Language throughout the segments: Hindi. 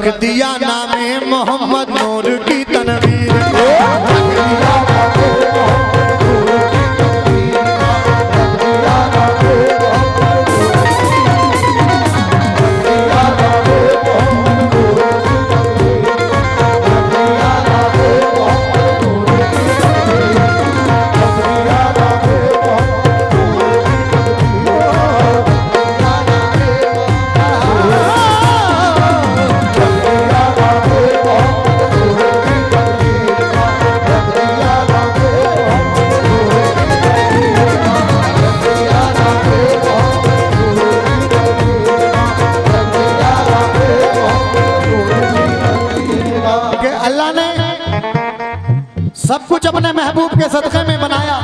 रख दिया नामे मोहम्मद नूर की तनवीर को। सब कुछ अपने महबूब के सदक़े में बनाया।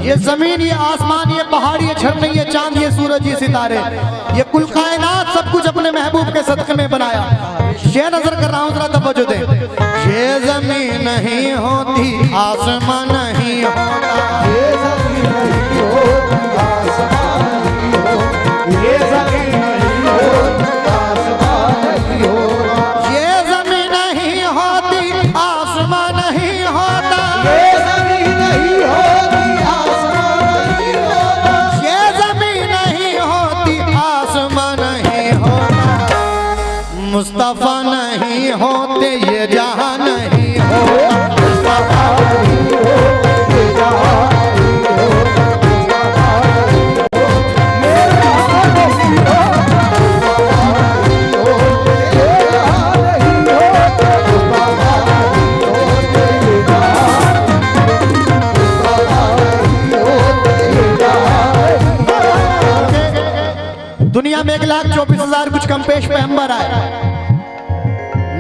ये जमीन, ये आसमान, ये पहाड़, ये झरने, ये चांद, ये सूरज, ये सितारे, ये कुल कायनात सब कुछ अपने महबूब के सदक़े में बनाया। ये नजर कर रहा हूँ, जरा तवज्जो दे। ये जमीन नहीं होती आसमान नहीं होता, ये जमीन नहीं होती आसमान नहीं होता, ये जमीन नहीं होती आसमान नहीं होता, ये जमीन नहीं होती आसमान नहीं होता, ये जमीन नहीं होती आसमान नहीं होता, ये जमीन नहीं होती आसमान नहीं होता, मुस्तफा नहीं होते ये जहां नहीं होता, मुस्तफा नहीं होते ये जहां नहीं होता, दुनिया में 1,24,000 कुछ कम पेश पैगंबर आए,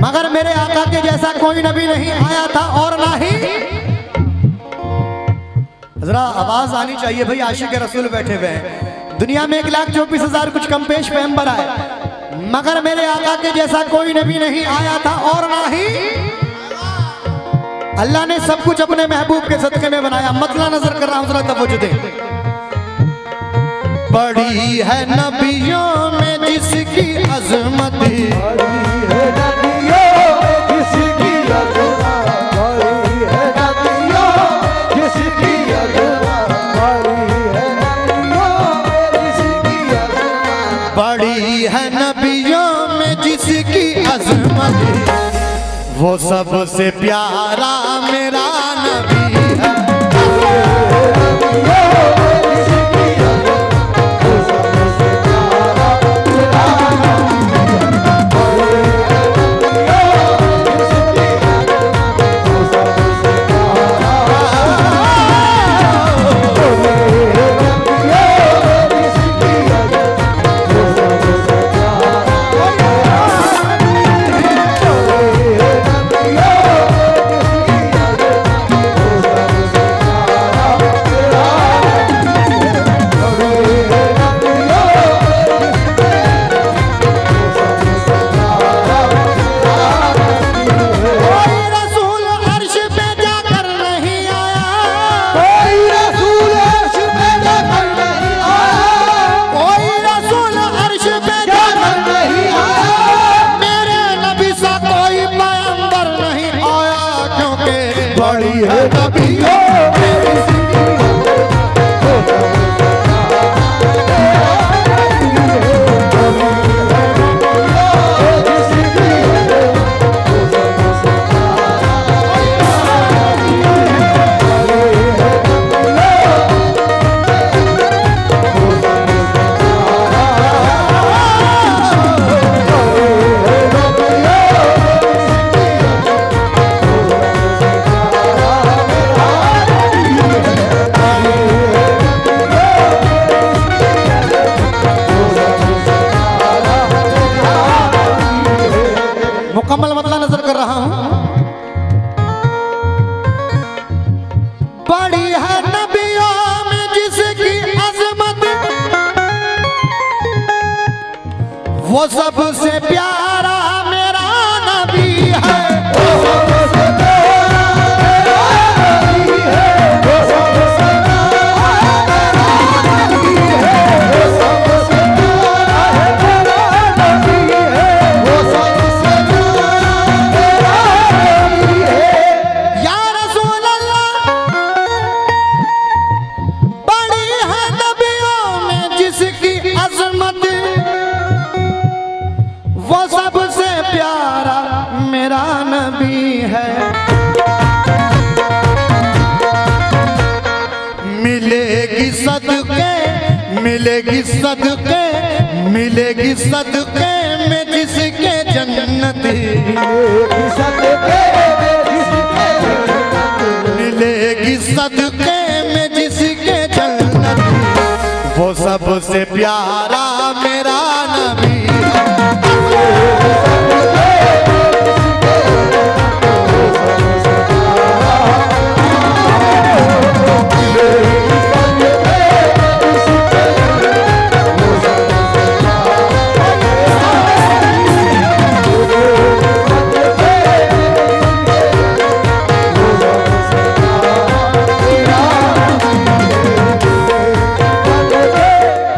मगर मेरे आका के जैसा कोई नबी नहीं आया था और ना ही। जरा आवाज आनी चाहिए भाई, आशिक रसूल बैठे हुए हैं। दुनिया में 1,24,000 कुछ कम पेश पैगंबर आए, मगर मेरे आका के जैसा कोई नबी नहीं आया था और ना ही। अल्लाह ने सब कुछ अपने महबूब के सदक़े में बनाया। मतला नजर कर रहा हूं, जरा तवज्जो दे। बड़ी है नबियों में जिसकी अजमत, बड़ी है नबियों में जिसकी अजमत, बड़ी है नबियों जिसकी अजमत, बड़ी है नबियों जिसकी अजमत, बड़ी है नबियों में जिसकी अजमत, वो सबसे प्यारा मेरा नबी है। मुकम्मल मतला नजर कर रहा हूं। बड़ी है नबियों में जिसकी अजमत, वो सबसे प्यारा मेरा नबी है। वो सबसे मिलेगी सदके में जिसके जन्नत, मिलेगी सदके में जिसके जन्नत, वो सबसे प्यारा मेरा नबी।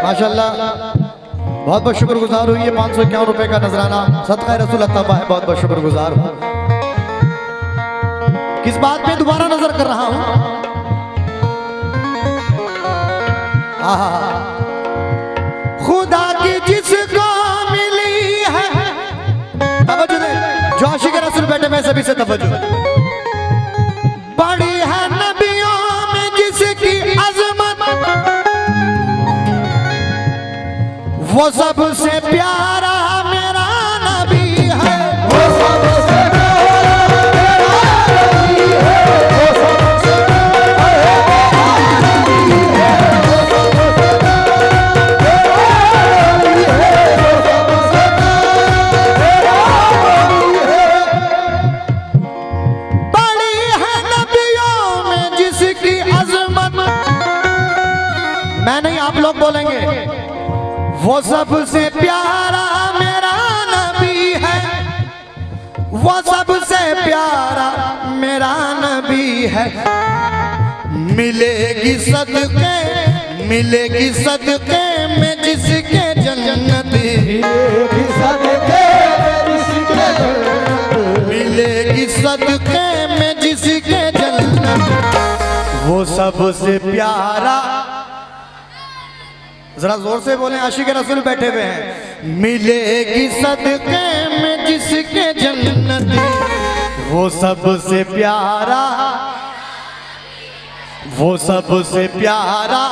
माशाअल्लाह बहुत बहुत शुक्रगुजार हुई है। 551 रुपए का नजराना सदका रसूल अता है, बहुत बहुत शुक्रगुजार हूँ। किस बात पे दोबारा नजर कर रहा हूं? खुदा की जिसको मिली है, तवज्जो दे, जो आशिक रसूल बैठे में सभी से तवज्जो, बड़ी है नबियों में जिसकी अजमत, वो सबसे प्यारा मेरा नबी है, वो सबसे प्यारा मेरा नबी है, वो सबसे प्यारा नबी है, वो सबसे प्यारा नबी है, वो सबसे प्यारा नबी है। बड़ी है नबियों में जिसकी अजमत, मैं नहीं आप लोग बोलेंगे, वो सबसे प्यारा मेरा नबी है, वो सबसे प्यारा मेरा नबी है। मिलेगी सदके में जिसके जन्नत, मिलेगी सदके में जिसके जन्नत, वो सबसे प्यारा, जरा जोर से बोले, आशिक रसूल बैठे हुए हैं। मिलेगी सदके में जिसके जन्नत, वो सबसे प्यारा, वो सबसे प्यारा।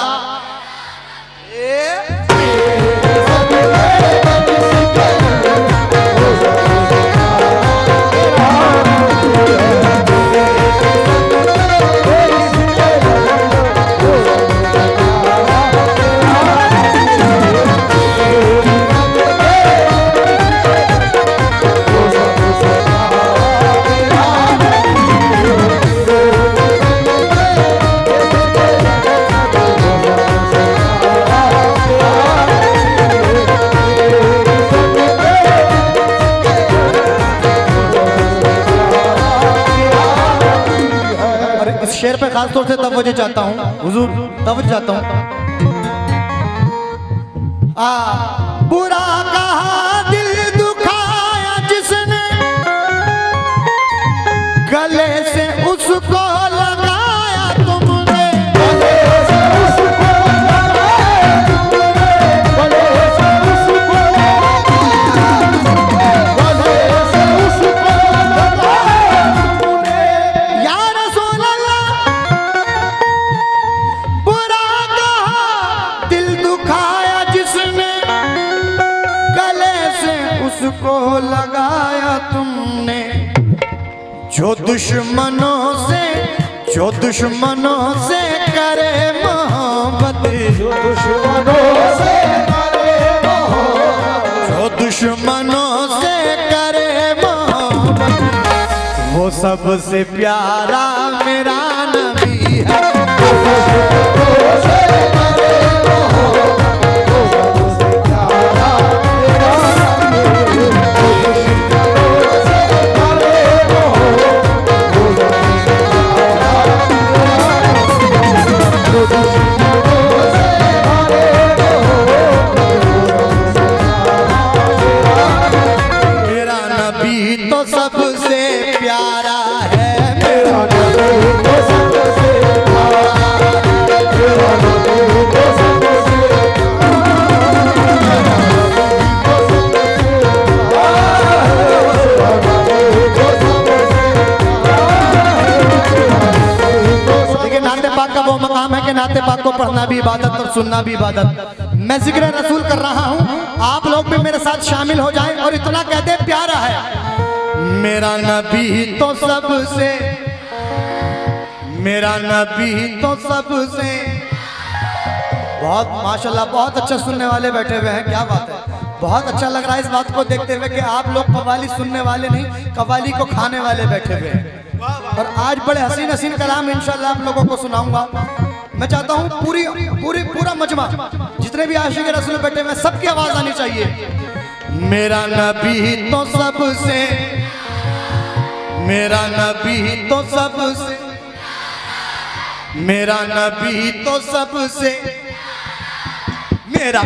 शेर पे खास तौर से तवज्जो चाहता हूँ हुजूर, तवज्जो चाहता हूँ। बुरा कहा दिल दुखाया जिसने, गले से उसको लगाया तुमने, गले से उसको लगाया तुमने, गले से उसको लगाया तुमने, गले से उसको लगाया तुमने। या रसूल अल्लाह, बुरा कहा दिल दुखाया जिसने, गले से उसको लगाया तुमने। जो दुश्मनों से करे मोहब्बत, जो दुश्मनों से करे मोहब्बत, वो सबसे प्यारा मेरा नबी है। मेरा नबी तो सबसे प्यारा है, मेरा नबी तो सबसे प्यारा है, मेरा नबी तो सबसे देखिए नाते पाक का वो मकाम है कि नाते पाक को पढ़ना भी इबादत और सुनना भी इबादत। मैं जिक्र रसूल कर रहा हूँ, आप लोग भी मेरे साथ शामिल हो जाएं और इतना कहते प्यारा है। मेरा नबी तो सबसे, मेरा नबी तो सबसे, बहुत माशाल्लाह, बहुत अच्छा सुनने वाले बैठे हुए हैं, क्या बात है। बहुत अच्छा लग रहा है इस बात को देखते हुए कि आप लोग कव्वाली सुनने वाले नहीं, कव्वाली को खाने वाले बैठे हुए हैं। और आज बड़े हसीन हसीन कलाम इंशाल्लाह आप लोगों को सुनाऊंगा। मैं चाहता हूँ पूरा मजमा, जितने भी आशिक रसूल बैठे हुए सबकी आवाज आनी चाहिए। मेरा नबी तो सबसे, मेरा नबी तो सबसे, मेरा नबी तो सबसे, मेरा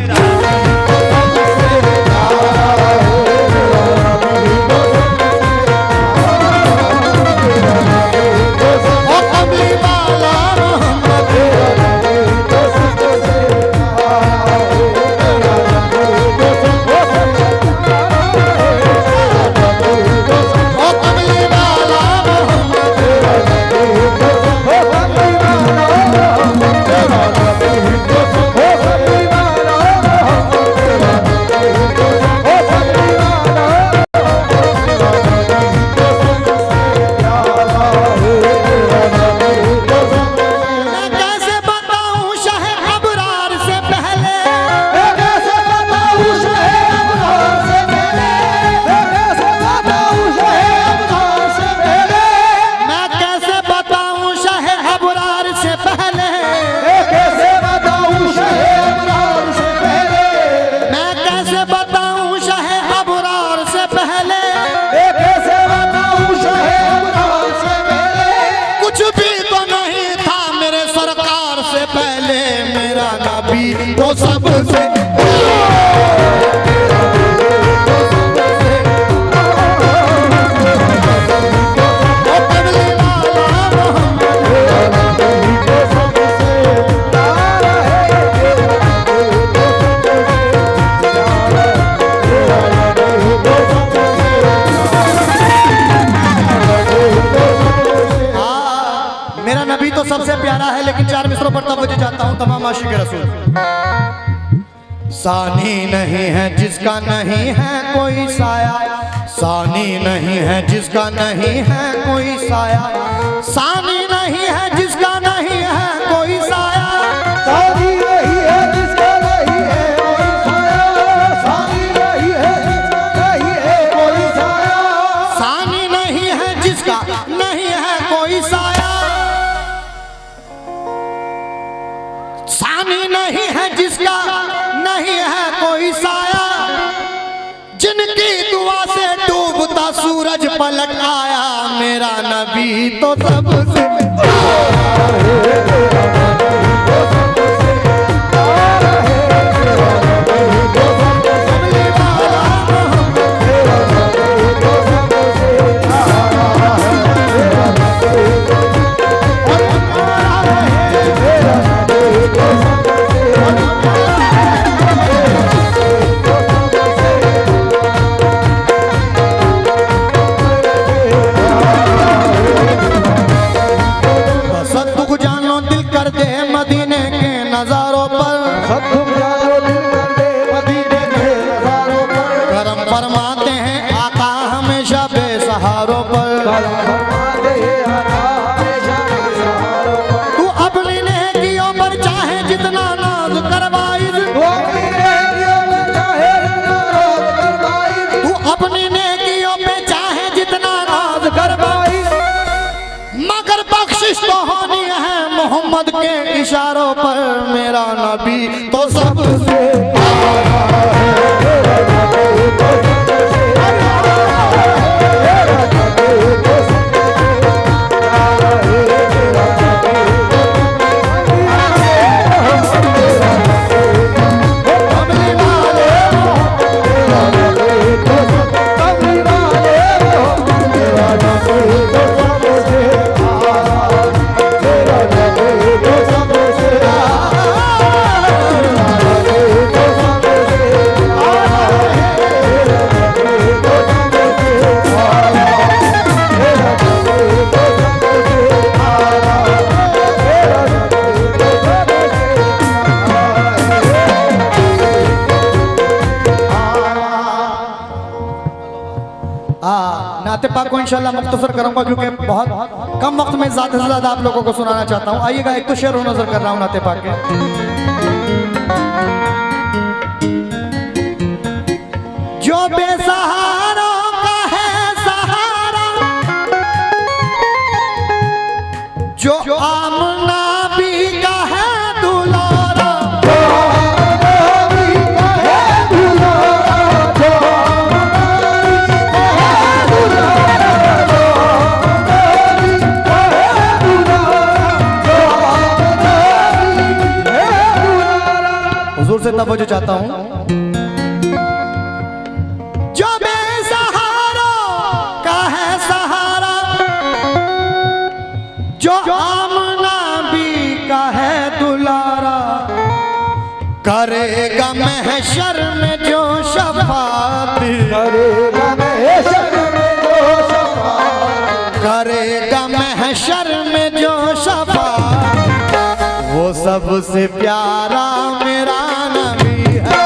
तो सबसे मेरा नबी तो सबसे प्यारा है, लेकिन 4 मिसरों पर तवज्जो चाहता हूँ तमाम आशिक रसूल। सानी नहीं है जिसका नहीं है कोई साया, सानी नहीं है जिसका नहीं है कोई साया, सानी नहीं है जिसका नहीं है कोई साया, सानी नहीं है जिसका नहीं है कोई साया, सानी नहीं है जिसका नहीं है कोई साया, सानी नहीं है जिसका नहीं है कोई साया, सानी नहीं है जिसका नहीं है कोई साया, जिनकी दुआ से डूबता सूरज पलट आया। मेरा नबी तो सबसे मदीने के नजारों पर, करम फरमाते हैं आका हमेशा बेसहारों पर। तू अपनी नेकियों पर चाहे जितना नाज करवाई, तू अपनी नेकियों पे चाहे जितना नाज करवाई, मगर बख्शिश तो होनी है मोहम्मद के इशारों पर। मेरा नबी तो सबसे इंशाल्लाह मुख्तसर करूंगा क्योंकि बहुत कम वक्त में ज्यादा से ज्यादा आप लोगों को सुनाना चाहता हूँ। आइएगा, एक तो शेर नजर कर रहा हूँ नाते पाक के। जो बेसहारों का है सहारा, जो आमना भी का है दुलारा, हुजूर से तवज्जो चाहता हूँ। जो बेसहारों का है सहारा, जो आमना भी का है दुलारा, करेगा महशर में जो शफाअत, करेगा महशर में जो शफाअत, करेगा महशर में जो शफाअत, वो सबसे प्यारा मेरा नबी है।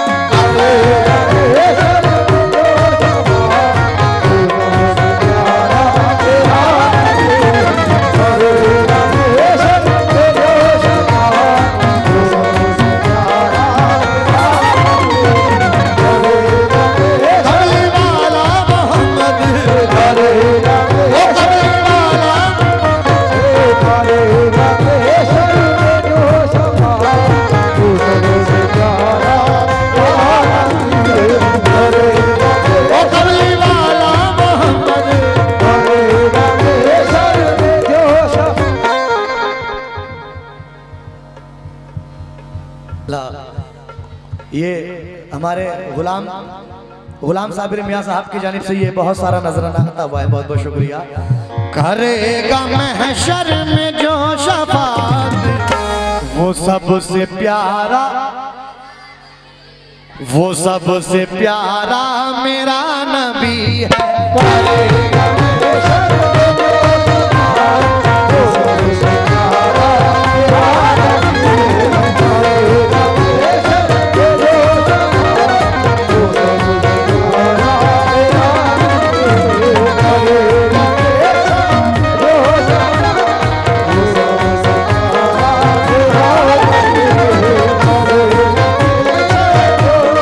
ये हमारे गुलाम साबिर मियाँ साहब की जानिब से ये बहुत सारा नजराना आता हुआ है, बहुत बहुत शुक्रिया। करेगा महशर में जो शफाअत, वो सबसे प्यारा, वो सबसे प्यारा मेरा नबी है। करेगा महशर में जो शफाअत, वो सबसे प्यारा मेरा नबी है।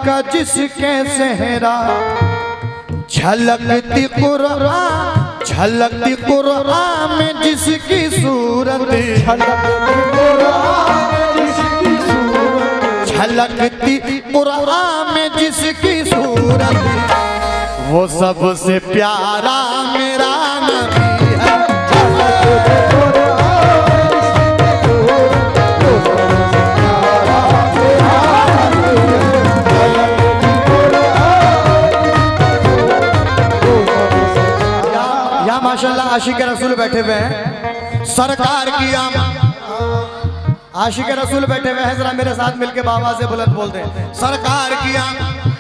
का जिसके सेहरा, झलकती कुरान, झलकती कुरान में जिसकी सूरत, झलकती कुरान में जिसकी सूरत, वो सबसे प्यारा मेरा नबी है। माशाल्लाह आशिक रसूल बैठे हुए हैं, सरकार की आशिक रसूल बैठे हुए हैं, जरा मेरे साथ मिलके बाबा से बुलंद बोल दें। सरकार की आमद,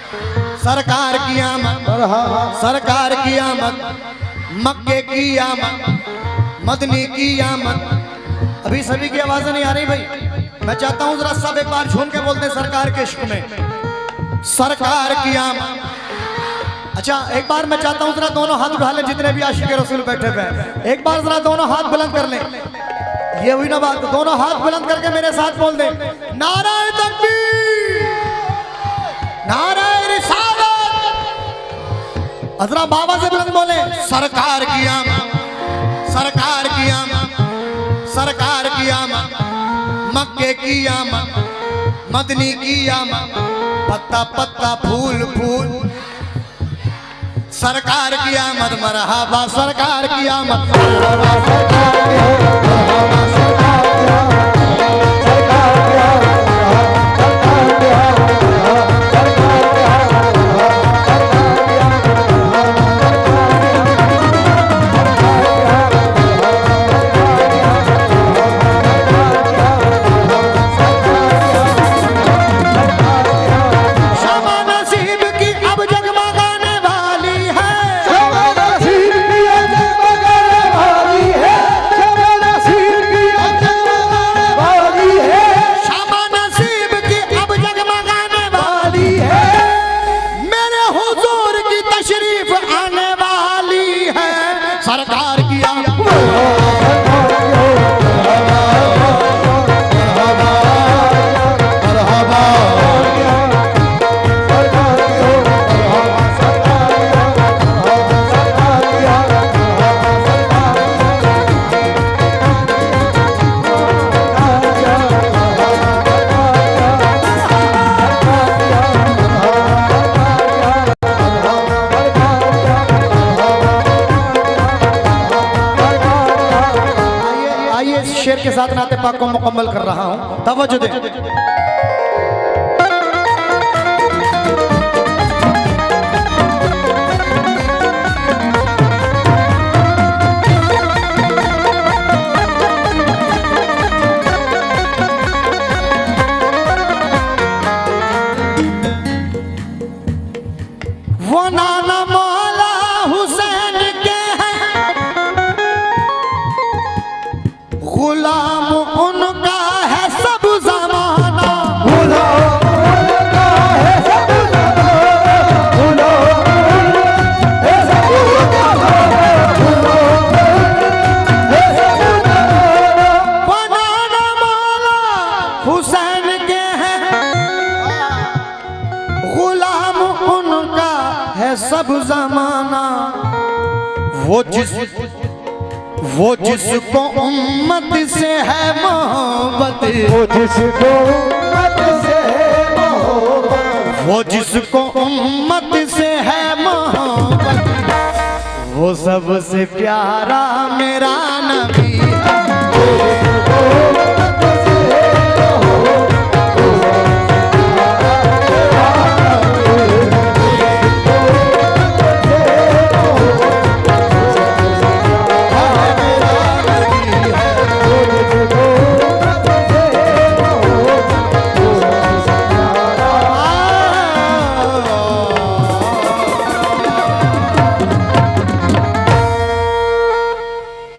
सरकार की आमद, सरकार की आमद, मक्के की आमद, मदनी की आमद। अभी सभी की आवाजें नहीं आ रही भाई, मैं चाहता हूँ जरा सब एक बार झूम के बोलते हैं सरकार के इश्क में, सरकार की आमद। अच्छा एक बार मैं चाहता हूँ जरा दोनों हाथ उठा लें, जितने भी आशिक रसूल बैठे हुए हैं, एक बार जरा दोनों हाथ बुलंद कर लें। ये हुई ना बात, दोनों हाथ बुलंद करके मेरे साथ बोल दें, नाराए तकबीर, नाराए रिसालत। अजरा बाबा से बुलंद बोले, सरकार की आमद, सरकार की आमद, सरकार की आमद, मक्के की आमद, मदनी की आमद, पत्ता पत्ता फूल फूल, सरकार की आमद मरहबा, सरकार की आमद मरहबा, सरकार की आमद मरहबा, सरकार की आमद, सरकार की आमद, सरकार की आमद, सरकार की आमद, शेर के साथ नाते पाक को मुकम्मल कर रहा हूं, तवज्जो दे। वो नाना मौला हुसैन के हैं, गुलाम उनका है सब ज़माना, गुलाम उनका है सब ज़माना, गुलाम है सब ज़माना, गुलाम है सब ज़माना। वो नाना मौला हुसैन के हैं, गुलाम उनका है सब ज़माना। वो जिसको उम्मत से है मोहब्बत, वो जिसको उम्मत से है मोहब्बत, वो जिसको उम्मत से है मोहब्बत, वो सबसे प्यारा मेरा नबी है।